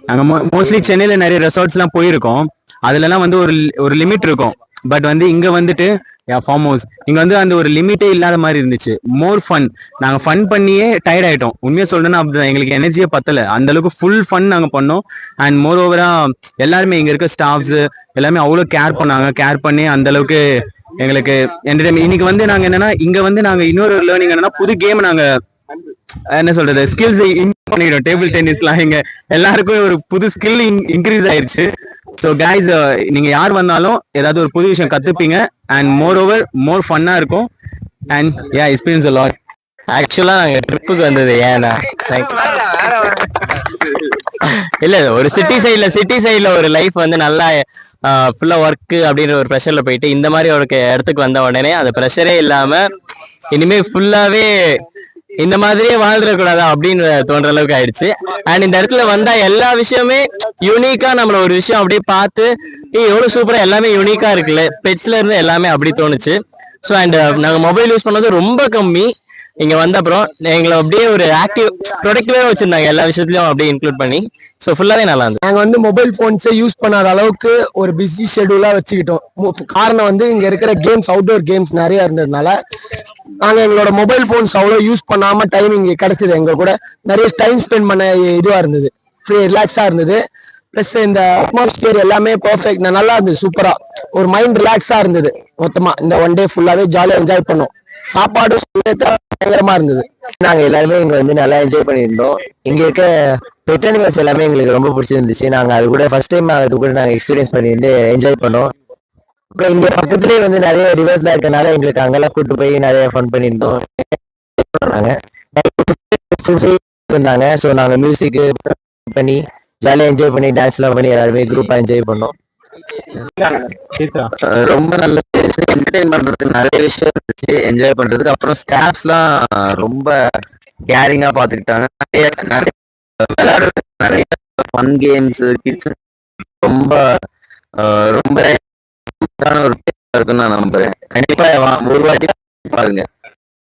நாங்க மோஸ்ட்லி சென்னையில நிறைய ரெசார்ட்ஸ்லாம் போயிருக்கோம். அதுலலாம் வந்து ஒரு ஒரு லிமிட் இருக்கும். பட் வந்து இங்க வந்துட்டு ஃபார்ம் ஹவுஸ் இங்க வந்து அந்த ஒரு லிமிட்டே இல்லாத மாதிரி இருந்துச்சு. மோர் ஃபன். நாங்க ஃபன் பண்ணியே டயர்ட் ஆயிட்டோம். உண்மையா சொல்லணும்னா அப்படிதான், எங்களுக்கு எனர்ஜியே பத்தல. அந்த அளவுக்கு ஃபுல் ஃபன் நாங்க பண்ணோம். அண்ட் மோர் ஓவரா எல்லாருமே இங்க இருக்க ஸ்டாஃப்ஸ் எல்லாமே அவ்வளோ கேர் பண்ணாங்க. கேர் பண்ணி அந்த அளவுக்கு எங்களுக்கு என்டர்டைன்மெண்ட். இன்னைக்கு வந்து நாங்க என்னன்னா, இங்க வந்து நாங்க இன்னொரு லேர்னிங் என்னன்னா, புது கேம் நாங்க என்ன சொல்றது ஸ்கில்ஸ் பண்ணிடும். டேபிள் டென்னிஸ்லாம் இங்க எல்லாருக்கும் ஒரு புது ஸ்கில் இன்க்ரீஸ் ஆயிருச்சு. ஸோ கைஸ், நீங்க யார் வந்தாலும் ஏதாவது ஒரு புது விஷயம் கத்துப்பீங்க. அண்ட் மோர் ஓவர் மோர் ஃபன்னா இருக்கும். And experience lot. ஆக்சுவலா நாங்க ட்ரிப்புக்கு வந்தது ஏன்னா இல்ல ஒரு சிட்டி சைட்ல ஒரு லைஃப் வந்து நல்லா ஃபுல்லா ஒர்க் அப்படின்ற ஒரு ப்ரெஷர்ல போயிட்டு இந்த மாதிரி ஒரு இடத்துக்கு வந்த உடனே அந்த ப்ரெஷரே இல்லாம இனிமே ஃபுல்லாவே இந்த மாதிரியே வாழ்ந்துடக்கூடாதா அப்படின்னு தோன்ற அளவுக்கு ஆயிடுச்சு. அண்ட் இந்த இடத்துல வந்தா எல்லா விஷயமே யூனிக்கா நம்மள ஒரு விஷயம் அப்படியே பார்த்து எவ்வளவு சூப்பரா எல்லாமே யூனிக்கா இருக்குல்ல, பெட்ஸ்ல இருந்து எல்லாமே அப்படி தோணுச்சு. ஸோ அண்ட் நாங்கள் மொபைல் யூஸ் பண்ணது ரொம்ப கம்மி. இங்க வந்த அப்புறம் எங்களை அப்படியே ஒரு ஆக்டிவ் ப்ரொடக்டிவா வச்சிருந்தாங்க எல்லா விஷயத்துலயும் அப்படியே இன்க்ளூட் பண்ணி. ஸோ ஃபுல்லாவே நல்லா இருந்தது. நாங்கள் வந்து மொபைல் போன்ஸை யூஸ் பண்ணாத அளவுக்கு ஒரு பிஸி ஷெடியூலா வச்சுக்கிட்டோம். காரணம் வந்து இங்க இருக்கிற கேம்ஸ், அவுட்டோர் கேம்ஸ் நிறைய இருந்ததுனால நாங்கள் எங்களோட மொபைல் போன்ஸ் அவ்வளோ யூஸ் பண்ணாம டைம் இங்கே கிடைச்சது. எங்க கூட நிறைய டைம் ஸ்பெண்ட் பண்ண இதுவா இருந்தது, ஃப்ரீ ரிலாக்ஸா இருந்தது. பிளஸ் இந்த அட்மாஸ்பியர் எல்லாமே பர்ஃபெக்ட், நல்லா இருந்தது, சூப்பரா ஒரு மைண்ட் ரிலாக்ஸா இருந்தது. மொத்தமா இந்த ஒன் டே ஃபுல்லாவே ஜாலியா என்ஜாய் பண்ணோம். சாப்பாடு பயங்கரமா இருந்தது. நாங்க எல்லாருமே இங்க வந்து நல்லா என்ஜாய் பண்ணியிருந்தோம். இங்க இருக்க பெட் அனிமல்ஸ் எல்லாமே எங்களுக்கு ரொம்ப பிடிச்சிருந்துச்சு. நாங்க அது கூட ஃபர்ஸ்ட் டைம் அது கூட நாங்க எக்ஸ்பீரியன்ஸ் பண்ணிட்டு என்ஜாய் பண்ணோம். அப்புறம் இங்க பக்கத்துலயே வந்து நிறைய ரிவர்ஸ்லாம் இருக்கனால எங்களுக்கு அங்கெல்லாம் கூட்டு போய் நிறைய ஃபன் பண்ணியிருந்தோம். இருந்தாங்க. ஸோ நாங்க மியூசிக் பண்ணி ஜாலியா என்ஜாய் பண்ணி டான்ஸ்லாம் பண்ணி எல்லாருமே குரூப்பா என்ஜாய் பண்ணோம். ரொம்ப நல்ல என்டர்டைன் பண்றதுக்கு நிறைய விஷயம் இருந்துச்சு என்ஜாய் பண்றதுக்கு. அப்புறம் ஸ்டாஃப்ஸ்லாம் ரொம்ப கேரிங்கா பாத்துக்கிட்டாங்க. நிறைய விளையாடுறது, நிறைய ஃபன் கேம்ஸ், கிட்ஸ் ரொம்ப ரொம்ப ஒரு இருக்குன்னு நான் நம்புறேன். கண்டிப்பா ஒரு வாட்டி பாருங்க.